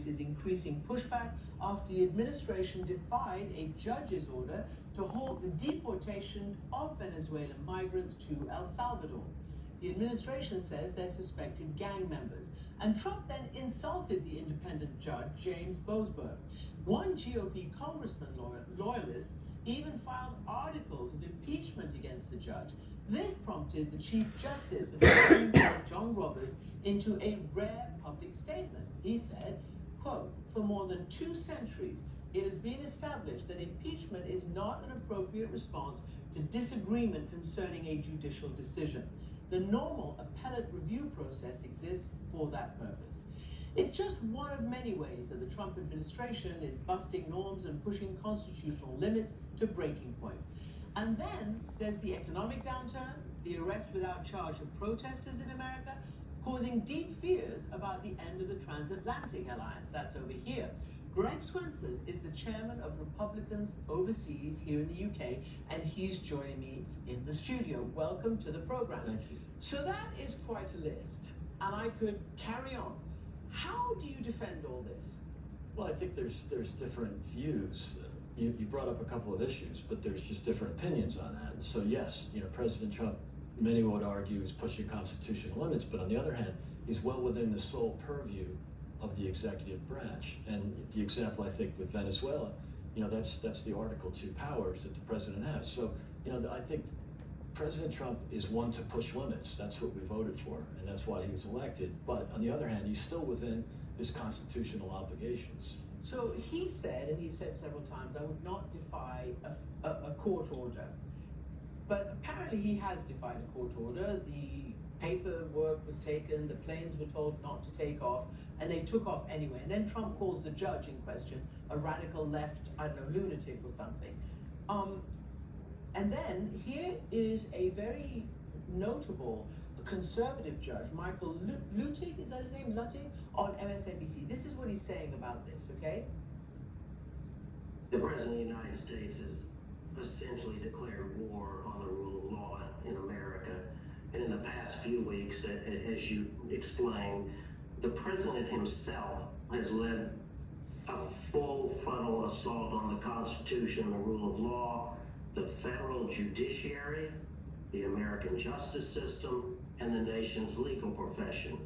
is increasing pushback after the administration defied a judge's order to halt the deportation of Venezuelan migrants to El Salvador. The administration says they're suspected gang members, and Trump then insulted the independent judge, James Boasberg. One GOP congressman loyalist even filed articles of impeachment against the judge. This prompted the Chief Justice of the Supreme Court, John Roberts, into a rare public statement. He said, quote, "For more than 2 centuries, it has been established that impeachment is not an appropriate response to disagreement concerning a judicial decision. The normal appellate review process exists for that purpose." It's just one of many ways that the Trump administration is busting norms and pushing constitutional limits to breaking point. And then there's the economic downturn, the arrest without charge of protesters in America, causing deep fears about the end of the transatlantic alliance. That's over here. Greg Swenson is the chairman of Republicans Overseas here in the UK, and he's joining me in the studio. Welcome to the program. Thank you. So that is quite a list, and I could carry on. How do you defend all this? Well, I think there's different views. You brought up a couple of issues, but there's just different opinions on that. And so yes, President Trump, many would argue, is pushing constitutional limits, but on the other hand, he's well within the sole purview of the executive branch. And the example, I think, with Venezuela, that's the Article 2 powers that the president has. So, I think President Trump is one to push limits. That's what we voted for, and that's why he was elected. But on the other hand, he's still within his constitutional obligations. So he said, and he said several times, I would not defy a court order. But apparently he has defied a court order. The paperwork was taken, the planes were told not to take off, and they took off anyway. And then Trump calls the judge in question a radical left, lunatic or something. And then here is a very notable conservative judge, Michael Luttig, is that his name, Luttig, on MSNBC. This is what he's saying about this, okay? The President of the United States has essentially declared war on the rule of law in America. And in the past few weeks, as you explained, the President himself has led a full frontal assault on the Constitution, the rule of law, the federal judiciary, the American justice system, and the nation's legal profession.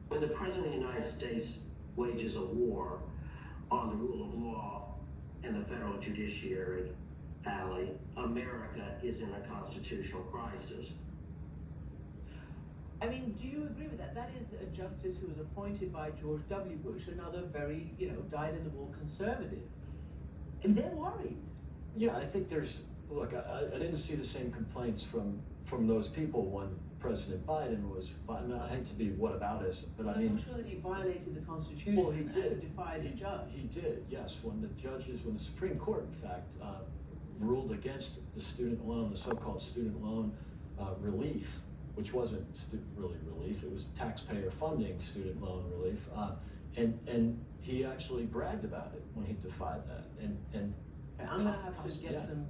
When the President of the United States wages a war on the rule of law and the federal judiciary, America is in a constitutional crisis. I mean, do you agree with that? That is a justice who was appointed by George W. Bush, another very, dyed-in-the-wool conservative. And they're worried. Yeah, I think look, I didn't see the same complaints from those people when President Biden was, I hate to be whataboutism, but I mean... I'm not sure that he violated the Constitution. Well, he did. And defied a judge. He did, yes. When the Supreme Court, in fact, ruled against the student loan, the so-called student loan relief, which wasn't really relief, it was taxpayer funding student loan relief, and he actually bragged about it when he defied that. And I'm going to have to get some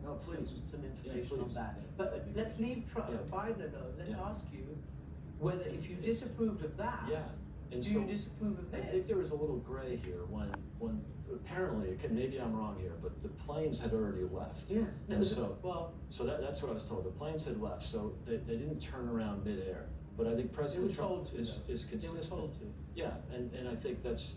information on that. But let's leave Biden alone. Let's ask you whether, if you disapproved of that, do you disapprove of this? I think there was a little gray here when apparently, maybe I'm wrong here, but the planes had already left. Yes. And so that's what I was told. The planes had left, so they didn't turn around midair. But I think President Trump is consistent. They were told to. Yeah, and I think that's,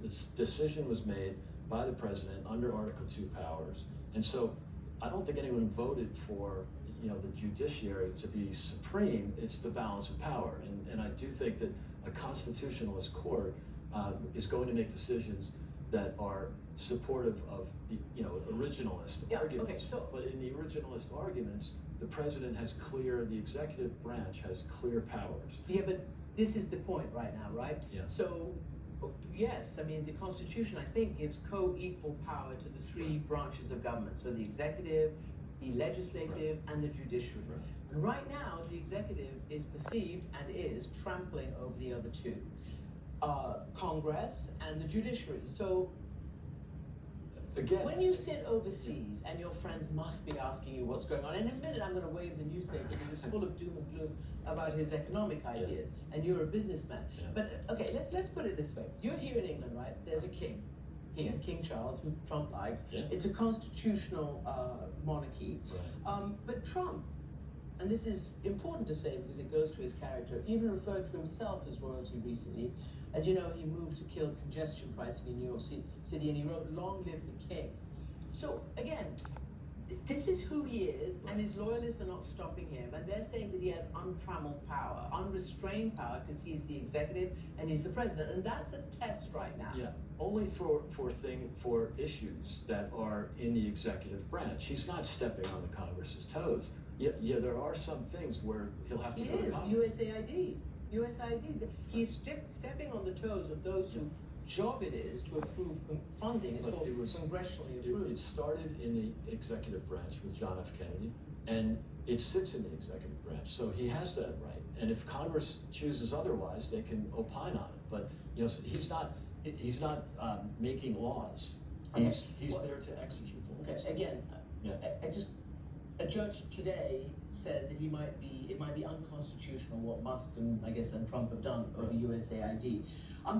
this decision was made by the president under Article 2 powers. And so I don't think anyone voted for, the judiciary to be supreme. It's the balance of power. And I do think that a constitutionalist court is going to make decisions that are supportive of the, originalist arguments. Okay, but in the originalist arguments, the president the executive branch has clear powers. Yeah, but this is the point right now, right? Yeah. So, yes, I mean, the Constitution, I think, gives co-equal power to the 3 branches of government. So the executive, the legislative, and the judiciary. Right. And right now, the executive is perceived and is trampling over the other 2, Congress and the judiciary. So again, when you sit overseas and your friends must be asking you what's going on, and in a minute I'm going to wave the newspaper because it's full of doom and gloom about his economic ideas, and you're a businessman. Yeah. But okay, let's put it this way: you're here in England, right? There's a king here, King Charles, who Trump likes. Yeah. It's a constitutional monarchy, Right. but Trump. And this is important to say because it goes to his character, even referred to himself as royalty recently. As you know, he moved to kill congestion pricing in New York City, and he wrote, "Long live the king." So again, this is who he is, and his loyalists are not stopping him, and they're saying that he has untrammeled power, unrestrained power, because he's the executive and he's the president, and that's a test right now. Yeah, only for issues that are in the executive branch. He's not stepping on the Congress's toes. Yeah, there are some things where he'll have to He go to is Congress. USAID. He's stepping on the toes of those whose job it is to approve funding. It's But called it was- congressionally approved. It started in the executive branch with John F. Kennedy, and it sits in the executive branch, so he has that right. And if Congress chooses otherwise, they can opine on it. But he's not making laws. He's Well, there to execute the laws. Okay, again, Yeah. a judge today said that it might be unconstitutional what Musk and Trump have done over USAID.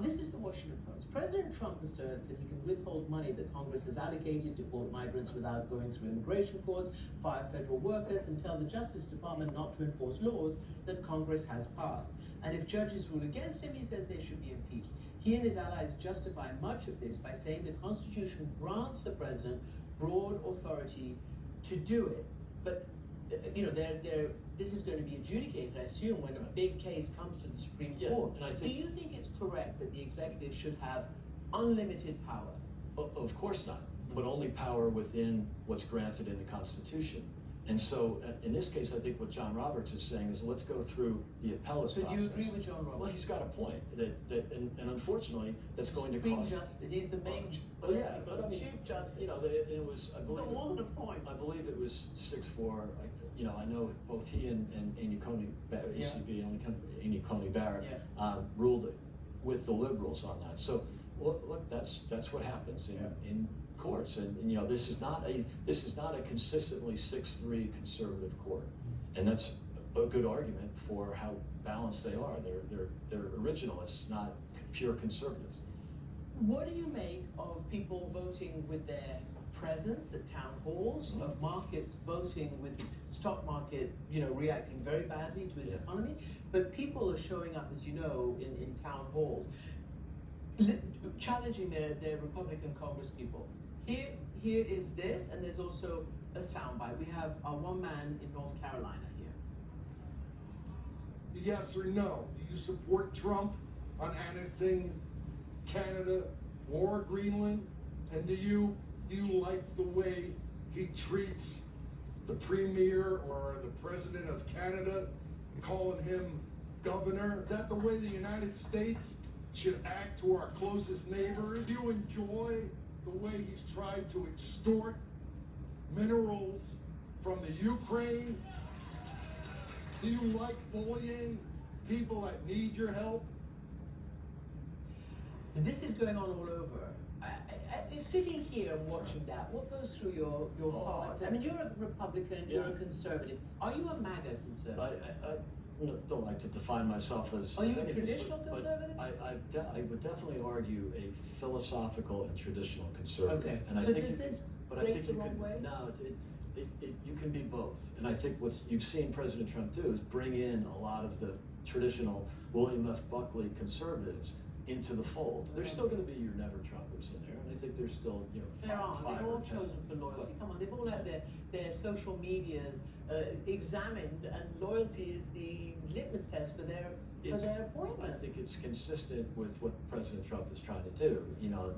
This is the Washington Post. President Trump asserts that he can withhold money that Congress has allocated to deport migrants without going through immigration courts, fire federal workers, and tell the Justice Department not to enforce laws that Congress has passed. And if judges rule against him, he says they should be impeached. He and his allies justify much of this by saying the Constitution grants the president broad authority to do it. But this is going to be adjudicated, I assume, when a big case comes to the Supreme Court. And I Do think, you think it's correct that the executive should have unlimited power? of course not, but only power within what's granted in the Constitution. And so, in this case, I think what John Roberts is saying is, let's go through the appellate So do process. you agree with John Roberts? Well, he's got a point and unfortunately, that's going to Supreme cost. Justice. He's the main But I mean, Chief Justice. It was, I He's believe, got more than a point. I believe it was 6-4. I know both he and Amy Coney Barrett, Yeah. ECB, Amy Coney Barrett, Yeah. ruled with the liberals on that. So look, that's what happens in courts, and this is not a consistently 6-3 conservative court, and that's a good argument for how balanced they are. They're originalists, not pure conservatives. What do you make of people voting with their presence at town halls, of markets voting with the stock market, reacting very badly to its economy, but people are showing up, as you know, in town halls, challenging their Republican Congress people. Here is this, and there's also a soundbite. We have one man in North Carolina here. Yes or no? Do you support Trump on annexing Canada or Greenland? And do you like the way he treats the premier or the president of Canada, calling him governor? Is that the way the United States should act to our closest neighbors? Do you enjoy the way he's tried to extort minerals from the Ukraine? Do you like bullying people that need your help? This is going on all over. Sitting here and watching that, what goes through your heart? I mean, you're a Republican, you're a conservative. Are you a MAGA conservative? I don't like to define myself as. Are you a anything, traditional but conservative? I would definitely argue a philosophical and traditional conservative. Okay. And I So think does you this but I break think the you wrong can, way? No, you can be both. And I think what you've seen President Trump do is bring in a lot of the traditional William F. Buckley conservatives into the fold. There's still going to be your never Trumpers in there, and I think there's still There aren't. five They're or all 10. chosen for loyalty. Come on, they've all had their social medias examined, and loyalty is the litmus test for their appointment. I think it's consistent with what President Trump is trying to do.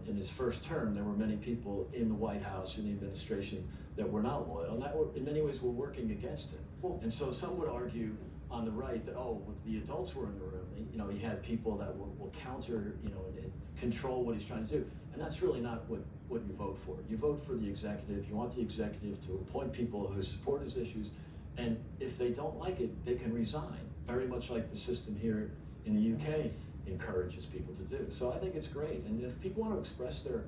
In his first term, there were many people in the White House, in the administration, that were not loyal, and that in many ways were working against him. Well, And so some would argue on the right that, the adults were in the room. He had people that will counter, and control what he's trying to do. And that's really not what you vote for. You vote for the executive. You want the executive to appoint people who support his issues. And if they don't like it, they can resign. Very much like the system here in the UK. encourages people to do. So I think it's great. And if people want to express their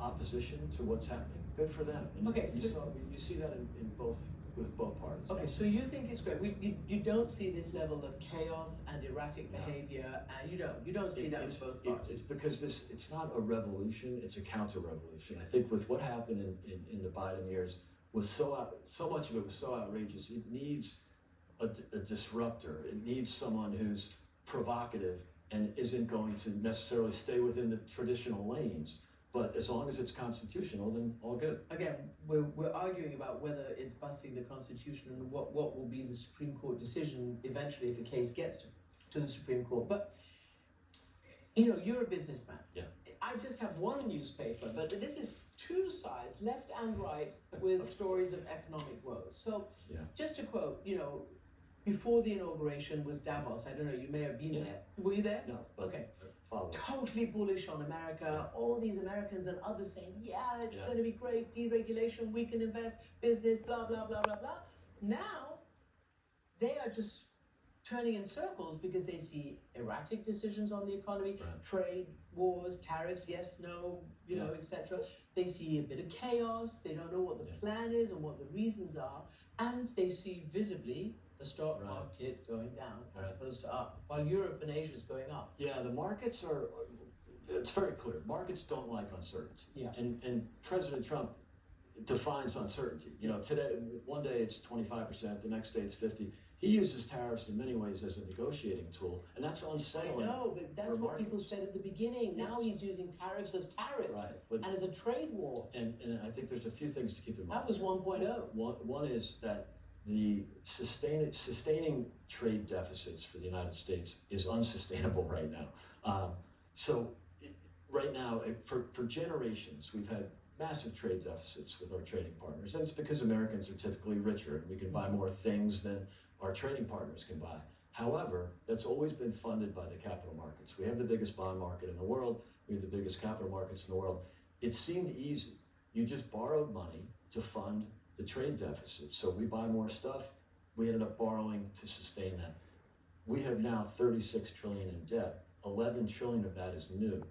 opposition to what's happening, good for them. And Okay, you see that in both, with both parties. Okay, so you think it's great. You don't see this level of chaos and erratic behavior, and you don't see that with both parties. It's because it's not a revolution; it's a counter-revolution. I think with what happened in the Biden years was so much of it was so outrageous. It needs a disruptor. It needs someone who's provocative and isn't going to necessarily stay within the traditional lanes. But as long as it's constitutional, then all good. Again, we're arguing about whether it's busting the Constitution and what will be the Supreme Court decision eventually if a case gets to the Supreme Court. But, you're a businessman. Yeah. I just have one newspaper, but this is two sides, left and right, with stories of economic woes. So, just to quote, before the inauguration was Davos. I don't know, you may have been there. Were you there? No. Okay. Follow. Totally bullish on America. All these Americans and others saying, it's going to be great, deregulation, we can invest, business, blah, blah, blah, blah, blah. Now, they are just turning in circles because they see erratic decisions on the economy, trade, wars, tariffs, yes, no, etc. They see a bit of chaos. They don't know what the plan is and what the reasons are. And they see visibly the stock market going down as opposed to up, while Europe and Asia is going up. Yeah, the markets it's very clear. Markets don't like uncertainty. Yeah. And President Trump defines uncertainty. Today, one day it's 25%, the next day it's 50%. He uses tariffs in many ways as a negotiating tool, and that's unsettling. I know, but that's what people said at the beginning. Now he's using tariffs as tariffs and as a trade war. And I think there's a few things to keep in mind. That was 1.0. One is that the sustaining trade deficits for the United States is unsustainable right now. So right now, for generations, we've had massive trade deficits with our trading partners. And it's because Americans are typically richer and we can buy more things than our trading partners can buy. However, that's always been funded by the capital markets. We have the biggest bond market in the world. We have the biggest capital markets in the world. It seemed easy. You just borrowed money to fund the trade deficit. So we buy more stuff. We ended up borrowing to sustain that. We have now 36 trillion in debt. 11 trillion of that is new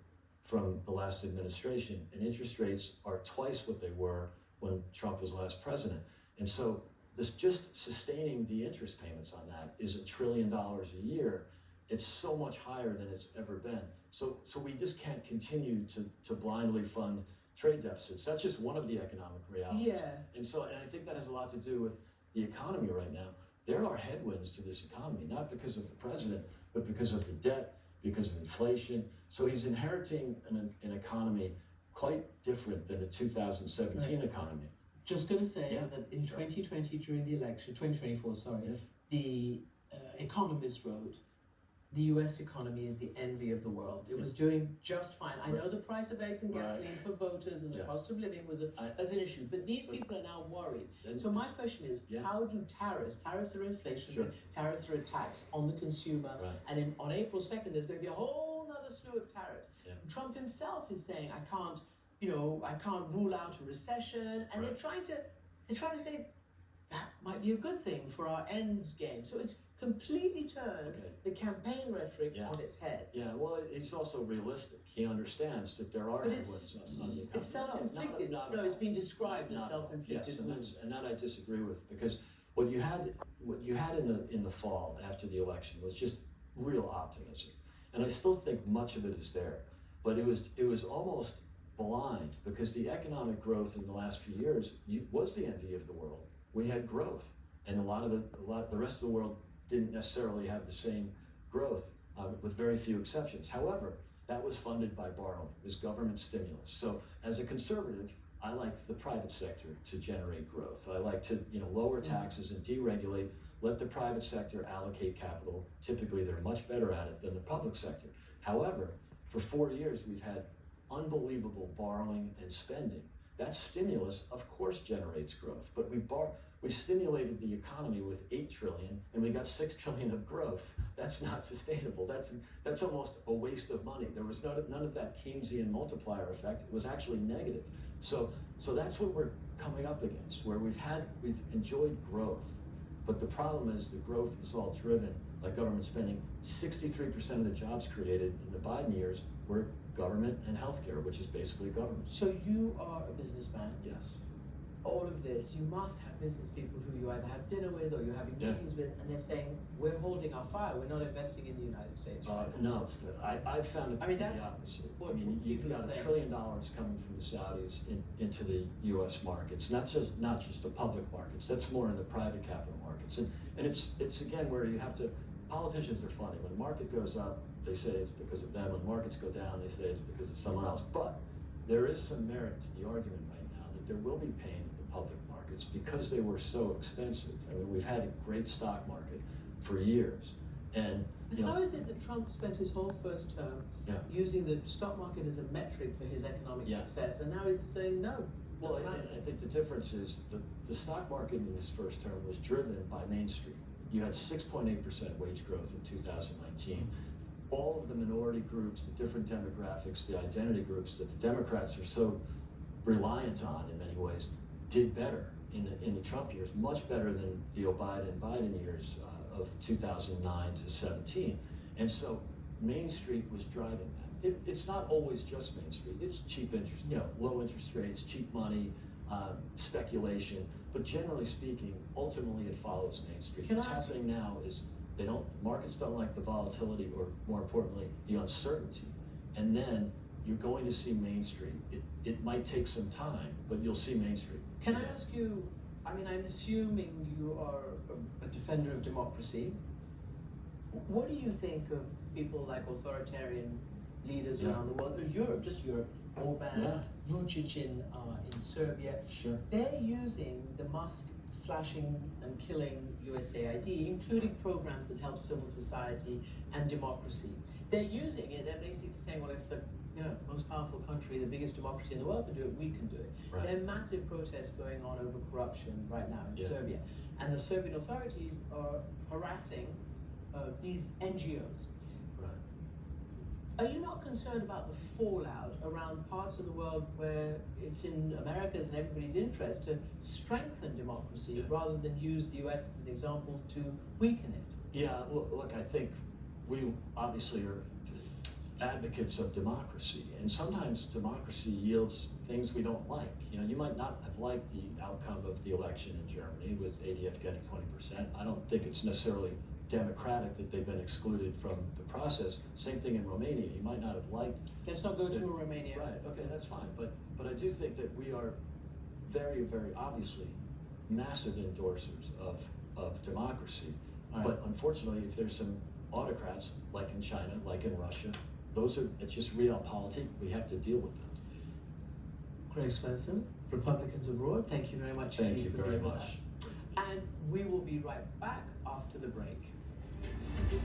from the last administration, and interest rates are twice what they were when Trump was last president. And so this just sustaining the interest payments on that is $1 trillion a year. It's so much higher than it's ever been. So we just can't continue to blindly fund trade deficits. That's just one of the economic realities. Yeah. And I think that has a lot to do with the economy right now. There are headwinds to this economy, not because of the president, but because of the debt, because of inflation. So he's inheriting an economy quite different than the 2017 economy. Just going to say that in 2020 during the election, 2024, the Economist wrote, the US economy is the envy of the world. It was doing just fine. I know the price of eggs and gasoline for voters and the cost of living was as an issue, but these people are now worried. So my question is, how do tariffs are inflation, tariffs are a tax on the consumer, and on April 2nd, there's going to be a whole other slew of tariffs. Trump himself is saying, I can't rule out a recession, and they're trying to say that might be a good thing for our end game. So it's completely turned the campaign rhetoric on its head. Yeah, well, he's also realistic. He understands that there are headwinds on the economy. It's self-inflicted. No, it's been described as self-inflicted. Yes, and that I disagree with, because what you had in the fall after the election was just real optimism, and I still think much of it is there, but it was almost blind, because the economic growth in the last few years was the envy of the world. We had growth, and the rest of the world didn't necessarily have the same growth, with very few exceptions. However, that was funded by borrowing. It was government stimulus. So as a conservative, I like the private sector to generate growth. I like to lower taxes and deregulate, let the private sector allocate capital. Typically, they're much better at it than the public sector. However, for 4 years, we've had unbelievable borrowing and spending. That stimulus, of course, generates growth, but we stimulated the economy with 8 trillion and we got 6 trillion of growth. That's not sustainable. That's almost a waste of money. There was none of that Keynesian multiplier effect. It was actually negative. So that's what we're coming up against, where we've enjoyed growth, but the problem is the growth is all driven like government spending. 63% of the jobs created in the Biden years were government and healthcare, which is basically government. So you are a businessman. Yes. All of this, you must have business people who you either have dinner with or you're having Yeah. meetings with, and they're saying, we're holding our fire, we're not investing in the United States. Right now. No, I've found it to I mean, be that's the opposite. what I mean, you've people got are $1 saying. trillion coming from the Saudis into the U.S. markets, not just the public markets. That's more in the private capital markets, and it's again where you have to. Politicians are funny. When the market goes up, they say it's because of them. When markets go down, they say it's because of someone else. But there is some merit to the argument right now that there will be pain in the public markets because they were so expensive. I mean, we've had a great stock market for years, and And how is it that Trump spent his whole first term using the stock market as a metric for his economic success, and now he's saying no? Well, I think the difference is the stock market in his first term was driven by Main Street. You had 6.8% wage growth in 2019. All of the minority groups, the different demographics, the identity groups that the Democrats are so reliant on in many ways, did better in the Trump years, much better than the Biden years of 2009 to 17. And so Main Street was driving that. It's not always just Main Street. It's cheap interest, low interest rates, cheap money, speculation. But generally speaking, ultimately it follows Main Street. What's happening now is markets don't like the volatility, or more importantly, the uncertainty. And then you're going to see Main Street. It might take some time, but you'll see Main Street. Can I ask you, I mean, I'm assuming you are a defender of democracy. What do you think of people like authoritarian leaders around the world, or Europe, just Europe, Orban, Vucic in Serbia? Sure. They're using the Musk slashing and killing USAID, including programs that help civil society and democracy. They're using it, they're basically saying, well, if the most powerful country, the biggest democracy in the world can do it, we can do it. Right. There are massive protests going on over corruption right now in Serbia. And the Serbian authorities are harassing these NGOs. Right. Are you not concerned about the fallout around parts of the world where it's in America's and everybody's interest to strengthen democracy rather than use the US as an example to weaken it? Yeah, look, I think we obviously are advocates of democracy, and sometimes democracy yields things we don't like. You might not have liked the outcome of the election in Germany with ADF getting 20%. I don't think it's necessarily democratic that they've been excluded from the process. Same thing in Romania. You might not have liked. Let's not go to Romania. Right. Okay, that's fine. But I do think that we are very, very obviously massive endorsers of democracy. Right. But unfortunately, if there's some autocrats like in China, like in Russia, it's just realpolitik. We have to deal with them. Greg Swenson, Republicans Abroad, thank you very much Thank you for very being with much. us. And we will be right back after the break.